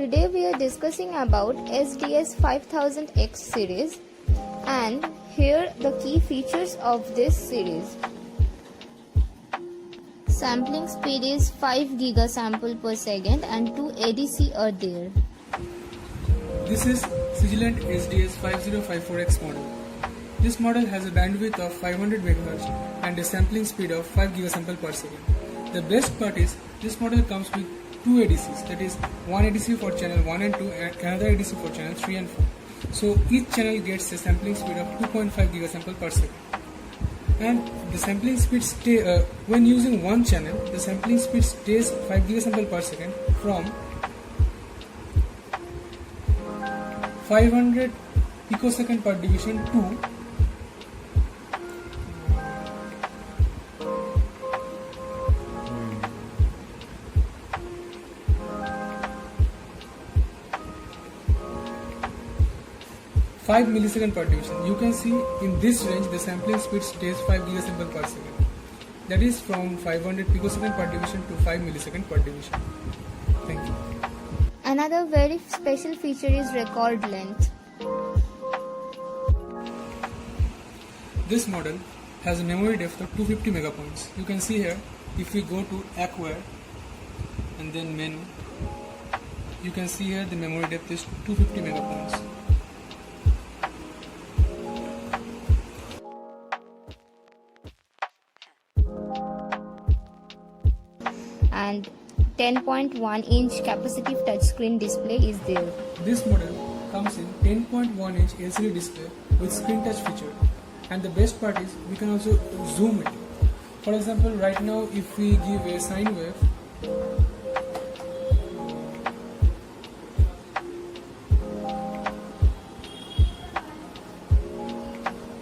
Today we are discussing about SDS 5000X series, and here the key features of this series. Sampling speed is 5 gigasample per second and 2 ADC are there. This is Sigilant SDS 5054X model. This model has a bandwidth of 500 MHz and a sampling speed of 5 gigasample per second. The best part is this model comes with two ADCs, that is one ADC for channel 1 and 2 and another ADC for channel 3 and 4. So each channel gets a sampling speed of 2.5 gigasample per second. And the sampling speed when using one channel, the sampling speed stays 5 gigasample per second from 500 picosecond per division to 5 millisecond per division. You can see in this range the sampling speed stays 5 gigasample per second. That is from 500 picosecond per division to 5 millisecond per division. Thank you. Another very special feature is record length. This model has a memory depth of 250 megapoints. You can see here, if we go to Acquire and then menu, you can see here the memory depth is 250 megapoints. And 10.1-inch capacitive touchscreen display is there. This model comes in 10.1-inch LCD display with screen touch feature, and the best part is we can also zoom it. For example, right now if we give a sine wave,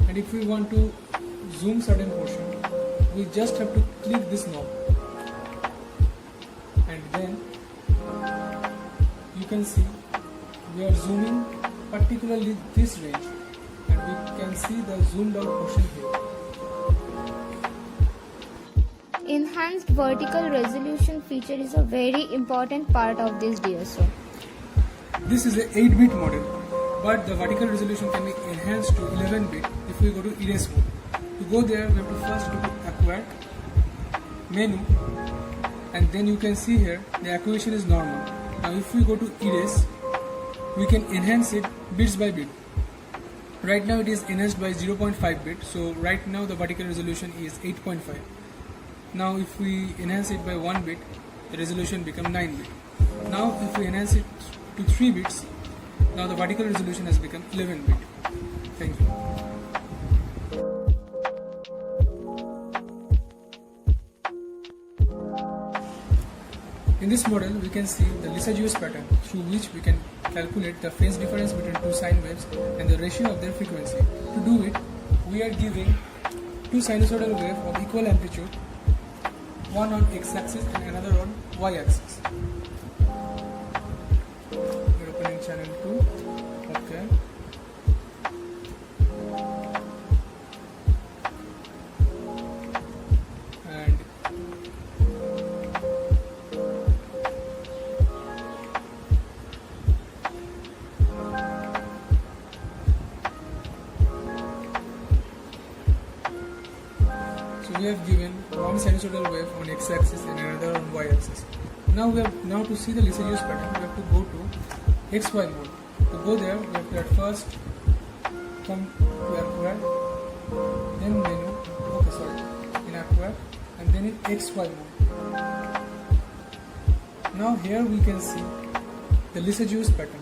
and if we want to zoom certain portion, we just have to click this knob. And then you can see we are zooming particularly this range, and we can see the zoomed out portion here. Enhanced vertical resolution feature is a very important part of this DSO. This is a 8-bit model, but the vertical resolution can be enhanced to 11-bit if we go to erase mode. To go there, we have to first go to Acquire, menu, and then you can see here the acquisition is normal. Now if we go to erase, we can enhance it bits by bit. Right now it is enhanced by 0.5 bit, so right now the vertical resolution is 8.5. Now if we enhance it by 1 bit, the resolution becomes 9 bit. Now if we enhance it to 3 bits, now the vertical resolution has become 11 bit. Thank you. In this model, we can see the Lissajous pattern through which we can calculate the phase difference between two sine waves and the ratio of their frequency. To do it, we are giving two sinusoidal waves of equal amplitude, one on x-axis and another on y-axis. We are opening channel 2. Okay. And so we have given one sinusoidal wave on x-axis and another on y-axis. Now to see the Lissajous pattern, we have to go to XY mode. To go there, we have to at first come to Acquire, then menu, in Acquire, and then in XY mode. Now here we can see the Lissajous pattern.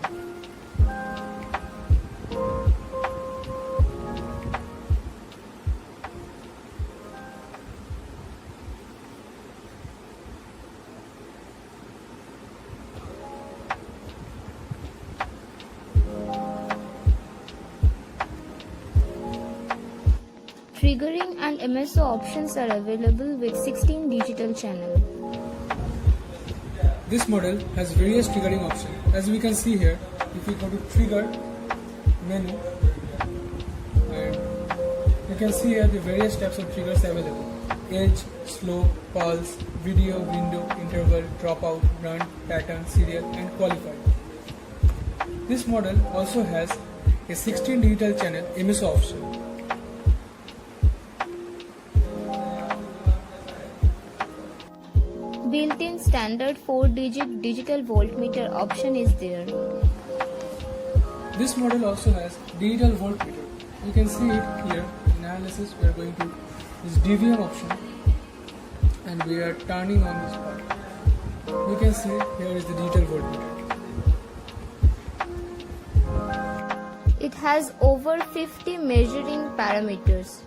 Triggering and MSO options are available with 16 digital channels. This model has various triggering options. As we can see here, if we go to trigger menu, and you can see here the various types of triggers available: edge, slow, pulse, video, window, interval, dropout, run, pattern, serial, and qualified. This model also has a 16 digital channel MSO option. Built-in standard 4-digit digital voltmeter option is there. This model also has digital voltmeter. You can see it here in analysis. We are going to this DVM option and we are turning on this part. You can see here is the digital voltmeter. It has over 50 measuring parameters.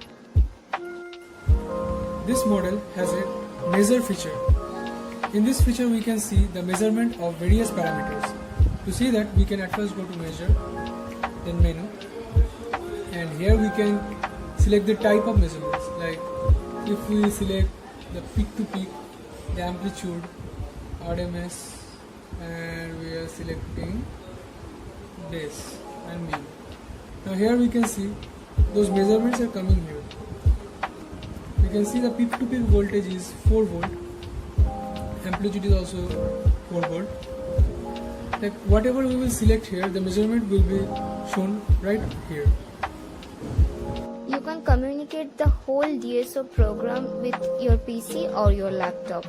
This model has a measure feature. In this feature we can see the measurement of various parameters. To see that, we can at first go to measure, then menu, and here we can select the type of measurements. Like if we select the peak to peak, the amplitude, RMS, and we are selecting base and mean. Now here we can see those measurements are coming here. We can see the peak to peak voltage is 4 volt, amplitude is also 4 volt. Like whatever we will select here, the measurement will be shown right here. You can communicate the whole DSO program with your PC or your laptop.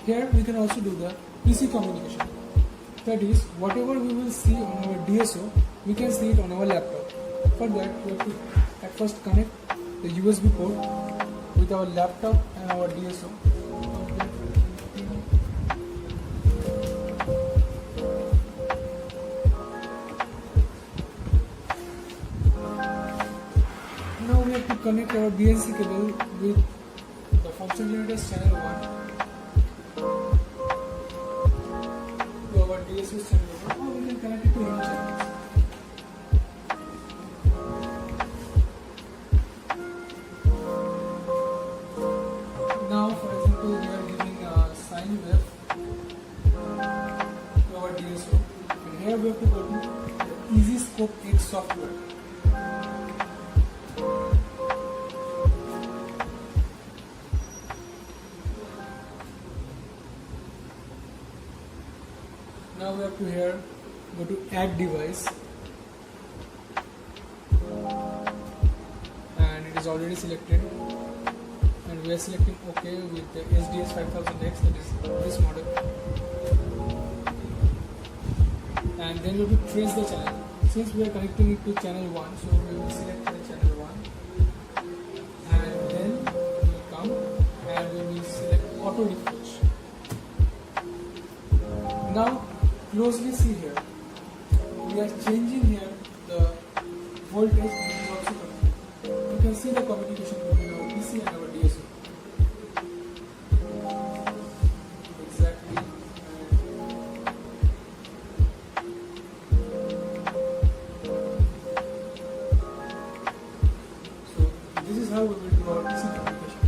Here we can also do the PC communication. That is, whatever we will see on our DSO, we can see it on our laptop. For that, we have to at first connect the USB port with our laptop and our DSO. Now we have to connect our BNC cable with the function generator's channel 1 to our DSO's channel 1, or we can connect it to any channels. Now, for example, we are giving a sine wave to our DSO, and here we have to go to the EasyScope X software. Now we have to here go to add device, and it is already selected, and we are selecting OK with the SDS 5000X, that is this model, and then we have to trace the channel. Since we are connecting it to channel 1, so we will select the channel 1, and then we will come and we will select auto refresh. Now closely see here, we are changing here the voltage, and it is also coming. You can see the communication between our PC and our DSO. Exactly. So this is how we will do our PC communication.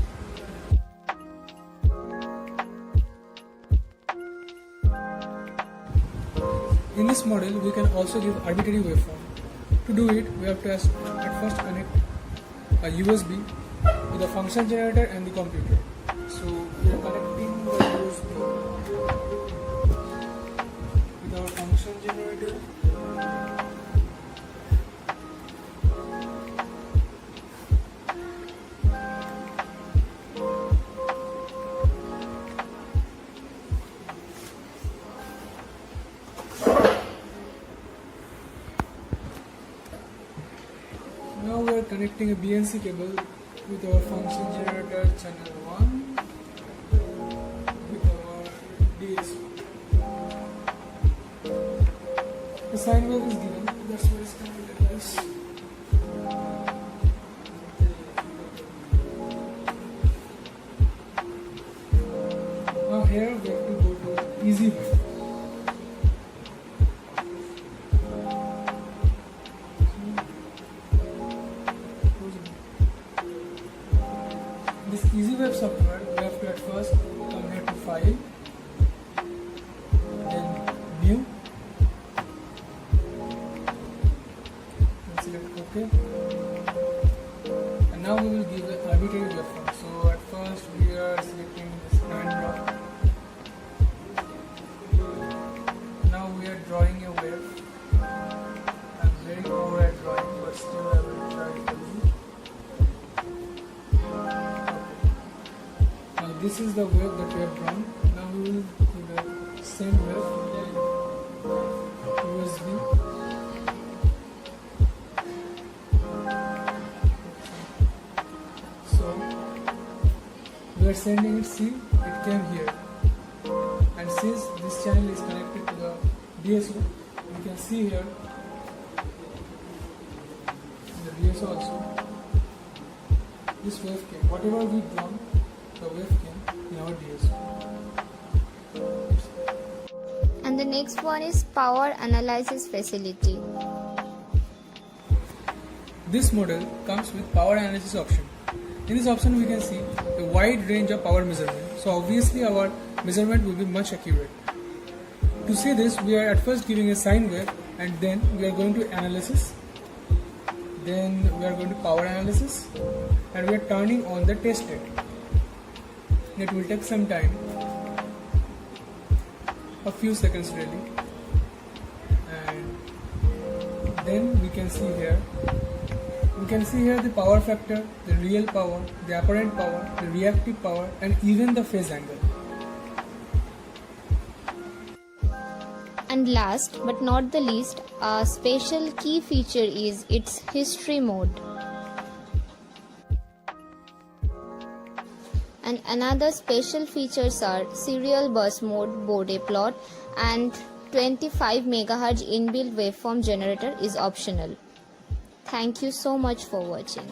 In this model, we can also give arbitrary waveform. To do it, we have to at first connect a USB with the function generator and the computer. So we are connecting the USB with our function generator. Now we are connecting a BNC cable with our function generator channel 1 with our DSO. The sine wave is given, that's what is connected as. Now here we have to go to easy wave. This EasyWave software, we have to at first come here to File, then New, and select OK. And now we will give the arbitrary waveform. So at first we are selecting this hand block, this is the wave that we have drawn. Now we will do the same wave USB. So we are sending it, see, it came here, and since this channel is connected to the DSO, you can see here in the DSO also this wave came. Whatever we drawn, the wave came in our DSO. And the next one is power analysis facility. This model comes with power analysis option. In this option we can see a wide range of power measurement. So obviously our measurement will be much accurate. To see this, we are at first giving a sine wave and then we are going to analysis. Then we are going to power analysis and we are turning on the test net. It will take some time, a few seconds really, and then we can see here the power factor, the real power, the apparent power, the reactive power, and even the phase angle. And last but not the least, a special key feature is its history mode. And another special features are serial bus mode, Bode plot, and 25 MHz inbuilt waveform generator is optional. Thank you so much for watching.